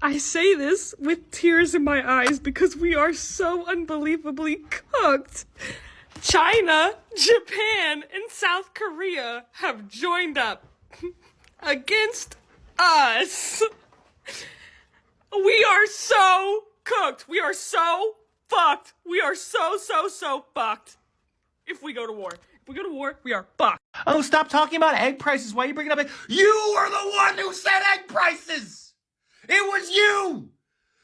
I say this with tears in my eyes because we are so unbelievably cooked. China, Japan, and South Korea have joined up against us. We are so cooked. We are so fucked. We are so fucked. If we go to war. If we go to war, we are fucked. Oh, stop talking about egg prices. Why are you bringing up egg? You are the one who said egg prices. It was you.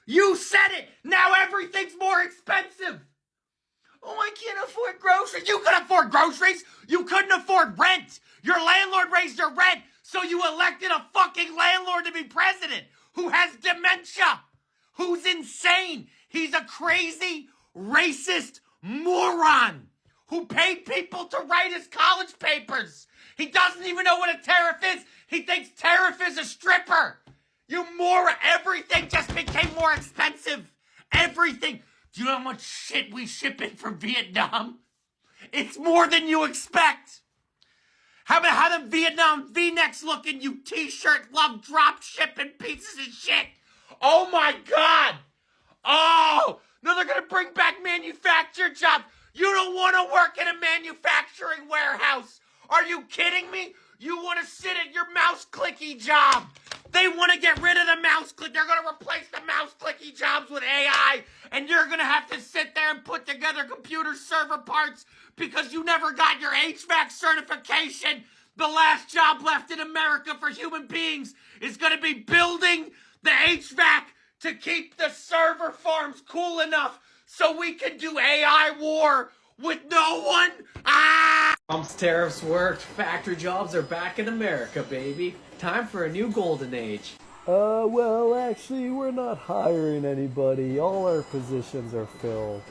You said it. Now everything's more expensive. Oh, I can't afford groceries. You could afford groceries. You couldn't afford rent. Your landlord raised your rent, so you elected a fucking landlord to be president who has dementia, who's insane. He's a crazy, racist moron who paid people to write his college papers. He doesn't even know what a tariff is. He thinks tariff is a stripper. You moron. Everything just became more expensive. Everything. Do you know how much shit we ship in from Vietnam? It's more than you expect. How about how the Vietnam V-necks looking, you t-shirt love drop shipping pieces of shit? Oh my God. Oh, no, they're going to bring back manufactured jobs. You don't want to work in a manufacturing warehouse. Are you kidding me? You want to sit at your mouse clicky job. They want to get rid of the mouse click. They're going to replace the mouse clicky jobs with AI. And you're going to have to sit there and put together computer server parts because you never got your HVAC certification. The last job left in America for human beings is going to be building the HVAC to keep the server farms cool enough so we can do AI war with no one. Trump's tariffs worked. Factory jobs are back in America, baby. Time for a new golden age. Well, actually, we're not hiring anybody. All our positions are filled.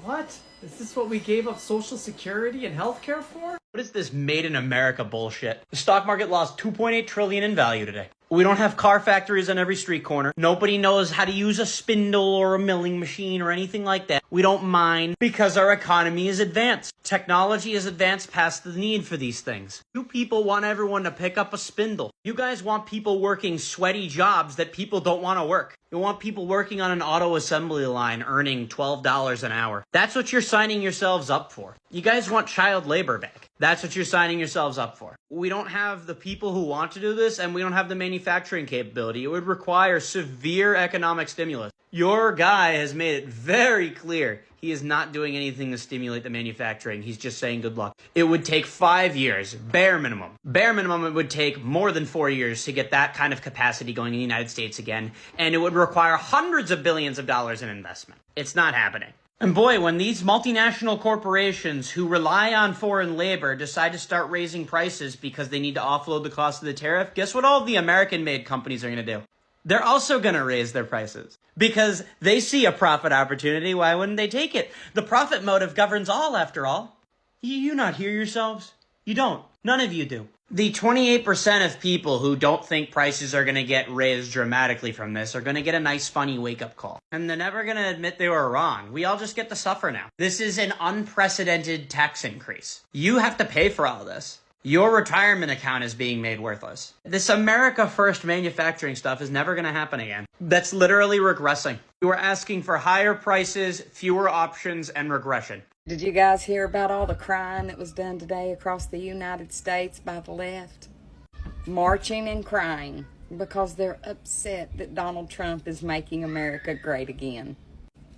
What? Is this what we gave up Social Security and healthcare for? What is this made in America bullshit? The stock market lost $2.8 trillion in value today. We don't have car factories on every street corner. Nobody knows how to use a spindle or a milling machine or anything like that. We don't mind because our economy is advanced. Technology is advanced past the need for these things. You people want everyone to pick up a spindle. You guys want people working sweaty jobs that people don't want to work. You want people working on an auto assembly line earning $12 an hour. That's what you're signing yourselves up for. You guys want child labor back. That's what you're signing yourselves up for. We don't have the people who want to do this, and we don't have the manufacturing capability. It would require severe economic stimulus. Your guy has made it very clear he is not doing anything to stimulate the manufacturing. He's just saying good luck. It would take 5 years, bare minimum. Bare minimum, it would take more than 4 years to get that kind of capacity going in the United States again, and it would require hundreds of billions of dollars in investment. It's not happening. And boy, when these multinational corporations who rely on foreign labor decide to start raising prices because they need to offload the cost of the tariff, guess what all the American-made companies are going to do? They're also going to raise their prices because they see a profit opportunity. Why wouldn't they take it? The profit motive governs all, after all. You not hear yourselves? You don't. None of you do. The 28% of people who don't think prices are going to get raised dramatically from this are going to get a nice funny wake-up call. And they're never going to admit they were wrong. We all just get to suffer now. This is an unprecedented tax increase. You have to pay for all this. Your retirement account is being made worthless. This America First manufacturing stuff is never going to happen again. That's literally regressing. You are asking for higher prices, fewer options, and regression. Did you guys hear about all the crying that was done today across the United States by the left? Marching and crying because they're upset that Donald Trump is making America great again.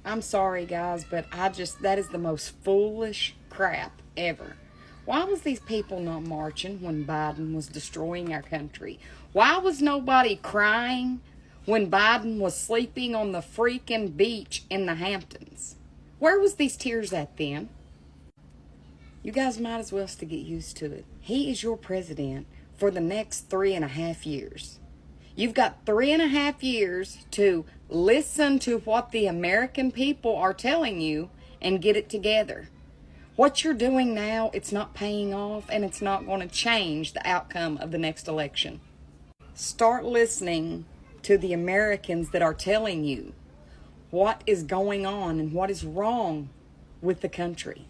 I'm sorry, guys, but that is the most foolish crap ever. Why was these people not marching when Biden was destroying our country? Why was nobody crying when Biden was sleeping on the freaking beach in the Hamptons? Where was these tears at then? You guys might as well get used to it. He is your president for the next 3.5 years. You've got 3.5 years to listen to what the American people are telling you and get it together. What you're doing now, it's not paying off and it's not going to change the outcome of the next election. Start listening to the Americans that are telling you what is going on and what is wrong with the country.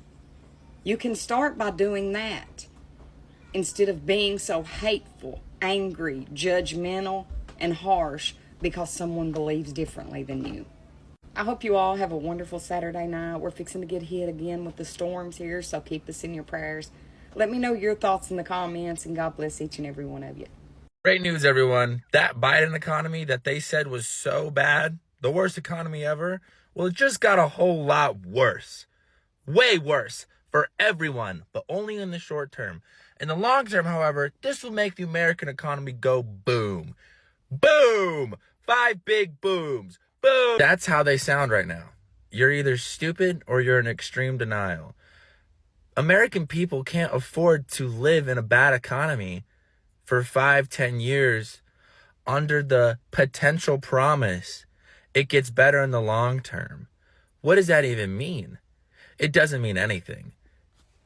You can start by doing that instead of being so hateful, angry, judgmental, and harsh because someone believes differently than you. I hope you all have a wonderful Saturday night. We're fixing to get hit again with the storms here, so keep us in your prayers. Let me know your thoughts in the comments, and God bless each and every one of you. Great news, everyone. That Biden economy that they said was so bad, the worst economy ever, well, it just got a whole lot worse. Way worse for everyone, but only in the short term. In the long term, however, this will make the American economy go boom. Boom! 5 big booms. Boom! That's how they sound right now. You're either stupid or you're in extreme denial. American people can't afford to live in a bad economy for 5-10 years under the potential promise it gets better in the long term. What does that even mean? It doesn't mean anything.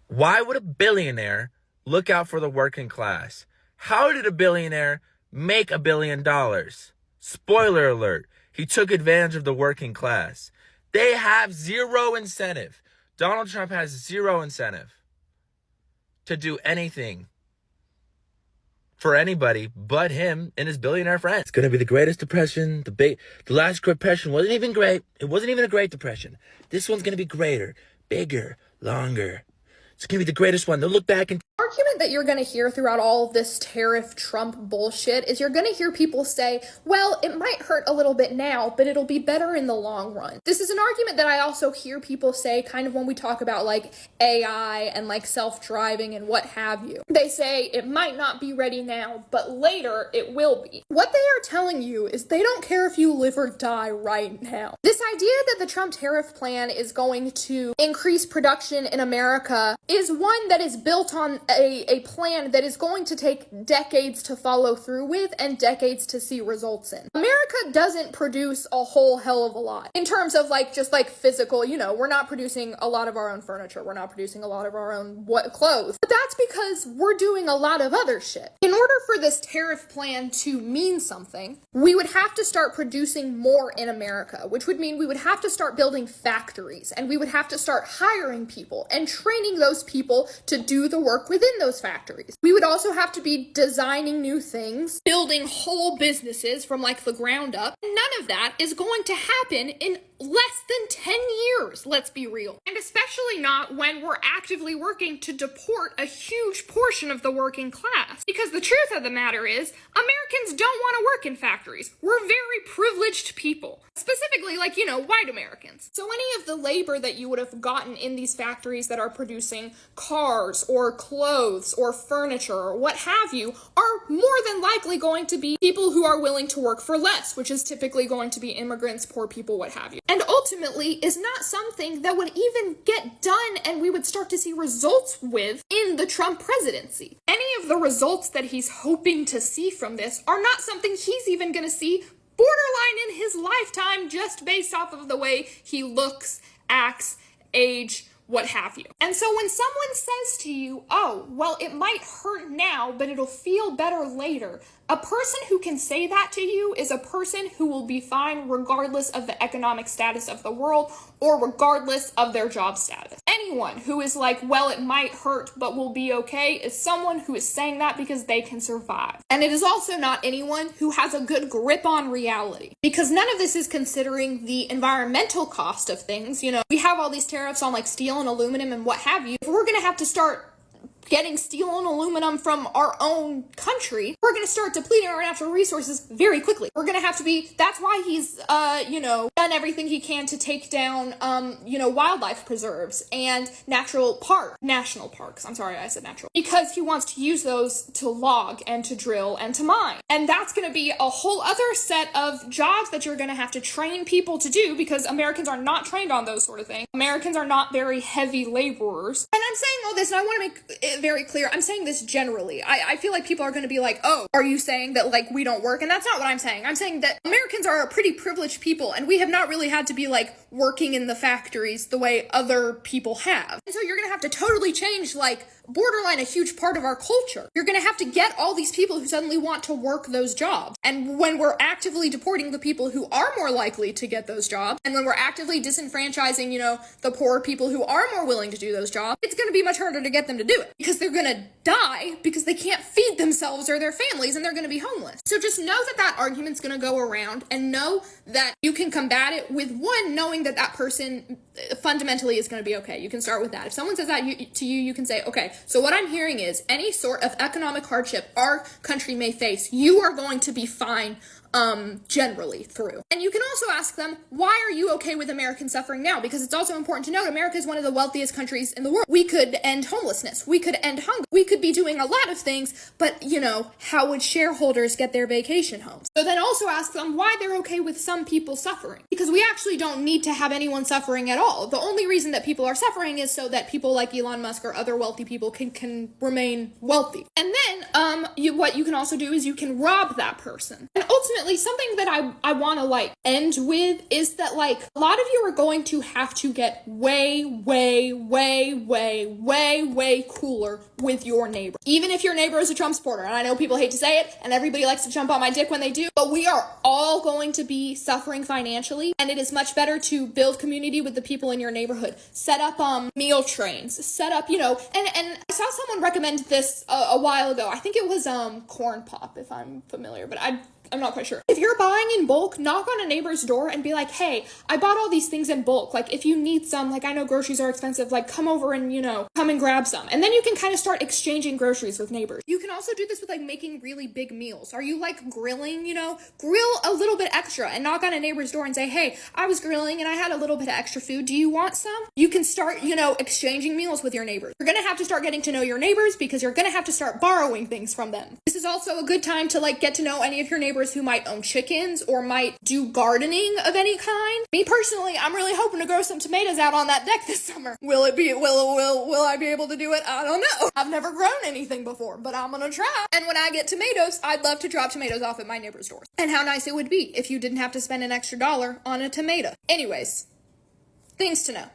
Why would a billionaire look out for the working class? How did a billionaire make $1 billion? Spoiler alert, he took advantage of the working class. They have zero incentive. Donald Trump has zero incentive to do anything for anybody but him and his billionaire friends. It's going to be the greatest depression. The last depression wasn't even great. It wasn't even a great depression. This one's going to be greater, bigger, longer. It's going to be the greatest one. They'll look back and argument that you're going to hear throughout all of this tariff Trump bullshit is you're going to hear people say, well, it might hurt a little bit now, but it'll be better in the long run. This is an argument that I also hear people say kind of when we talk about like AI and like self-driving and what have you. They say it might not be ready now, but later it will be. What they are telling you is they don't care if you live or die right now. This idea that the Trump tariff plan is going to increase production in America is one that is built on a plan that is going to take decades to follow through with and decades to see results in. America doesn't produce a whole hell of a lot in terms of like just like physical, you know, we're not producing a lot of our own furniture. We're not producing a lot of our own clothes. But that's because we're doing a lot of other shit. In order for this tariff plan to mean something, we would have to start producing more in America, which would mean we would have to start building factories and we would have to start hiring people and training those people to do the work within those factories. We would also have to be designing new things, building whole businesses from like the ground up. None of that is going to happen in less than 10 years, let's be real. And especially not when we're actively working to deport a huge portion of the working class. Because the truth of the matter is, Americans don't want to work in factories. We're very privileged people. Specifically, like, you know, white Americans. So any of the labor that you would have gotten in these factories that are producing cars or clothes or furniture or what have you are more than likely going to be people who are willing to work for less, which is typically going to be immigrants, poor people, what have you. And ultimately is not something that would even get done and we would start to see results with in the Trump presidency. Any of the results that he's hoping to see from this are not something he's even going to see borderline in his lifetime just based off of the way he looks, acts, age, what have you. And so when someone says to you, oh, well, it might hurt now, but it'll feel better later, a person who can say that to you is a person who will be fine regardless of the economic status of the world or regardless of their job status. Anyone who is like, well, it might hurt, but we'll be okay, is someone who is saying that because they can survive. And it is also not anyone who has a good grip on reality, because none of this is considering the environmental cost of things. You know, we have all these tariffs on like steel and aluminum and what have you. If we're going to have to start getting steel and aluminum from our own country, we're going to start depleting our natural resources very quickly. We're going to have to be, that's why he's, done everything he can to take down, wildlife preserves and national parks. I'm sorry, I said natural. Because he wants to use those to log and to drill and to mine. And that's going to be a whole other set of jobs that you're going to have to train people to do because Americans are not trained on those sort of things. Americans are not very heavy laborers. And I'm saying all this, and I want to make it very clear, I'm saying this generally. I feel like people are going to be like, oh, are you saying that like we don't work? And that's not what I'm saying. I'm saying that Americans are a pretty privileged people and we have not really had to be like working in the factories the way other people have. And so you're going to have to totally change like borderline a huge part of our culture. You're going to have to get all these people who suddenly want to work those jobs. And when we're actively deporting the people who are more likely to get those jobs, and when we're actively disenfranchising, the poor people who are more willing to do those jobs, it's going to be much harder to get them to do it because they're going to die because they can't feed themselves or their families and they're going to be homeless. So just know that argument's going to go around, and know that you can combat it with one, knowing that person fundamentally is going to be okay. You can start with that. If someone says that to you, you can say, okay, so what I'm hearing is any sort of economic hardship our country may face, you are going to be fine generally through. And you can also ask them, why are you okay with American suffering now? Because it's also important to note, America is one of the wealthiest countries in the world. We could end homelessness. We could end hunger. We could be doing a lot of things, but how would shareholders get their vacation homes? So then also ask them why they're okay with some people suffering. Because we actually don't need to have anyone suffering at all. The only reason that people are suffering is so that people like Elon Musk or other wealthy people can remain wealthy. And then what you can also do is you can rob that person. And ultimately, something that I want to end with is that a lot of you are going to have to get way cooler with your neighbor. Even if your neighbor is a Trump supporter, and I know people hate to say it, and everybody likes to jump on my dick when they do, but we are all going to be suffering financially, and it is much better to build community with the people in your neighborhood. Set up meal trains, set up, and I saw someone recommend this a while ago. I think it was Corn Pop, if I'm familiar, but I'm not quite sure. If you're buying in bulk, knock on a neighbor's door and be like, hey, I bought all these things in bulk. If you need some, I know groceries are expensive, come over and, come and grab some. And then you can kind of start exchanging groceries with neighbors. You can also do this with making really big meals. Are you grilling, grill a little bit extra and knock on a neighbor's door and say, hey, I was grilling and I had a little bit of extra food. Do you want some? You can start, exchanging meals with your neighbors. You're going to have to start getting to know your neighbors because you're going to have to start borrowing things from them. This is also a good time to get to know any of your neighbors who might own chickens or might do gardening of any kind. Me personally, I'm really hoping to grow some tomatoes out on that deck this summer. Will I be able to do it? I don't know. I've never grown anything before, but I'm gonna try. And when I get tomatoes, I'd love to drop tomatoes off at my neighbor's doors. And how nice it would be if you didn't have to spend an extra $1 on a tomato. Anyways, things to know.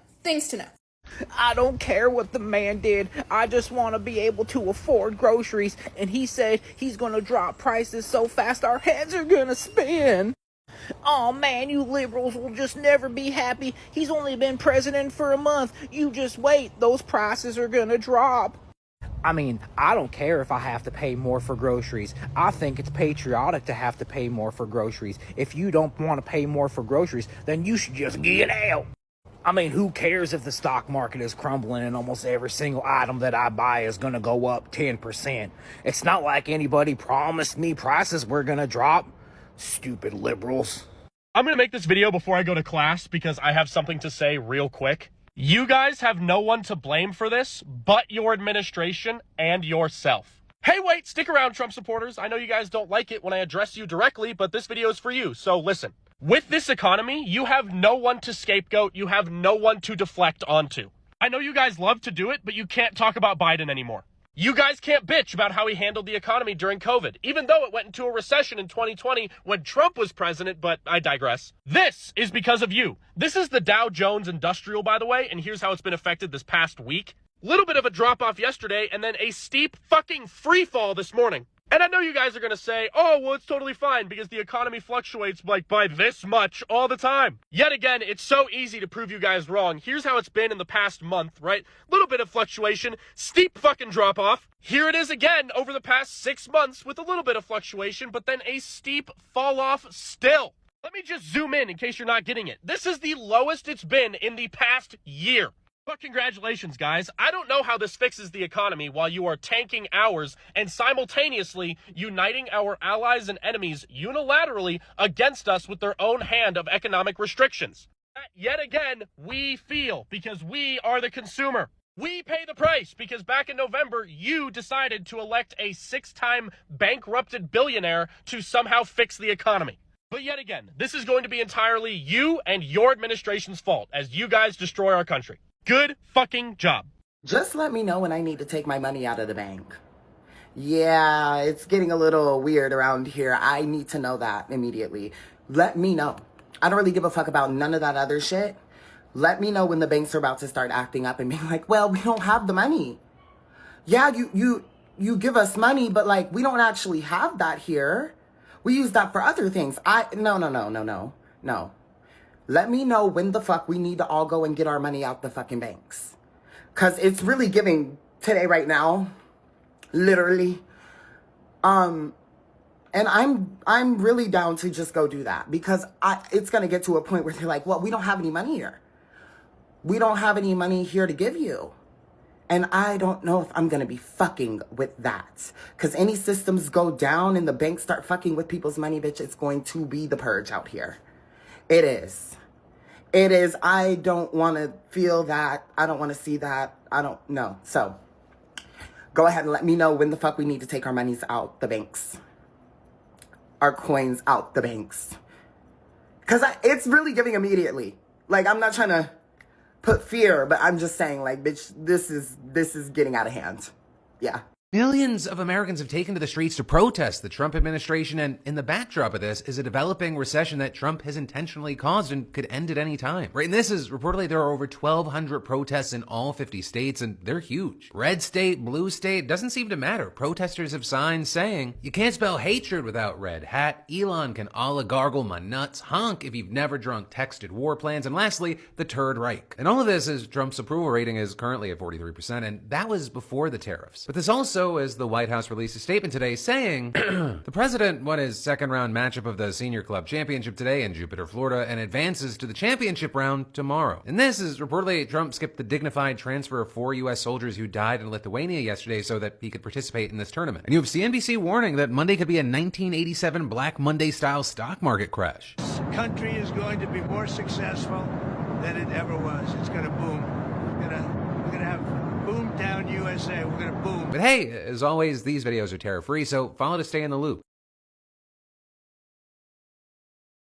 I don't care what the man did. I just want to be able to afford groceries. And he said he's going to drop prices so fast our heads are going to spin. Oh man, you liberals will just never be happy. He's only been president for a month. You just wait. Those prices are going to drop. I mean, I don't care if I have to pay more for groceries. I think it's patriotic to have to pay more for groceries. If you don't want to pay more for groceries, then you should just get out. I mean, who cares if the stock market is crumbling and almost every single item that I buy is going to go up 10%? It's not like anybody promised me prices were going to drop. Stupid liberals. I'm going to make this video before I go to class because I have something to say real quick. You guys have no one to blame for this but your administration and yourself. Hey, wait, stick around, Trump supporters. I know you guys don't like it when I address you directly, but this video is for you, so listen. With this economy, you have no one to scapegoat. You have no one to deflect onto. I know you guys love to do it, but you can't talk about Biden anymore. You guys can't bitch about how he handled the economy during COVID, even though it went into a recession in 2020 when Trump was president, but I digress. This is because of you. This is the Dow Jones Industrial, by the way, and here's how it's been affected this past week. Little bit of a drop off yesterday, and then a steep fucking free fall this morning. And I know you guys are going to say, oh, well, it's totally fine because the economy fluctuates by this much all the time. Yet again, it's so easy to prove you guys wrong. Here's how it's been in the past month, right? Little bit of fluctuation, steep fucking drop off. Here it is again over the past 6 months with a little bit of fluctuation, but then a steep fall off still. Let me just zoom in case you're not getting it. This is the lowest it's been in the past year. But congratulations, guys. I don't know how this fixes the economy while you are tanking ours and simultaneously uniting our allies and enemies unilaterally against us with their own hand of economic restrictions. That, yet again, we feel because we are the consumer. We pay the price because back in November, you decided to elect a 6-time bankrupted billionaire to somehow fix the economy. But yet again, this is going to be entirely you and your administration's fault as you guys destroy our country. Good fucking job. Just let me know when I need to take my money out of the bank. Yeah, it's getting a little weird around here. I need to know that immediately. Let me know. I don't really give a fuck about none of that other shit. Let me know when the banks are about to start acting up and being like, well, we don't have the money. yeah, you give us money, but like, we don't actually have that here. We use that for other things. No. Let me know when the fuck we need to all go and get our money out the fucking banks. Cause it's really giving today right now, literally. And I'm really down to just go do that because it's gonna get to a point where they're like, well, we don't have any money here. We don't have any money here to give you. And I don't know if I'm gonna be fucking with that. Cause any systems go down and the banks start fucking with people's money, bitch, it's going to be the purge out here. It is. It is. I don't wanna feel that. I don't wanna see that. I don't know. So go ahead and let me know when the fuck we need to take our monies out the banks. Our coins out the banks. Cause it's really giving immediately. Like, I'm not trying to put fear, but I'm just saying, like, bitch, this is getting out of hand. Yeah. Millions of Americans have taken to the streets to protest the Trump administration, and in the backdrop of this is a developing recession that Trump has intentionally caused and could end at any time. Right, and this is reportedly there are over 1,200 protests in all 50 states, and they're huge. Red state, blue state, doesn't seem to matter. Protesters have signs saying, you can't spell hatred without red hat, Elon can oligargle my nuts, honk if you've never drunk texted war plans, and lastly, the Third Reich. And all of this is Trump's approval rating is currently at 43%, and that was before the tariffs. But this also, as the White House released a statement today saying the president won his second round matchup of the Senior Club Championship today in Jupiter, Florida, and advances to the championship round tomorrow. And this is reportedly Trump skipped the dignified transfer of 4 U.S. soldiers who died in Lithuania yesterday so that he could participate in this tournament. And you have CNBC warning that Monday could be a 1987 Black Monday style stock market crash. This country is going to be more successful than it ever was. It's going to boom. We're going to have boom down USA. We're going to boom. But hey, as always, these videos are terror-free, so follow to stay in the loop.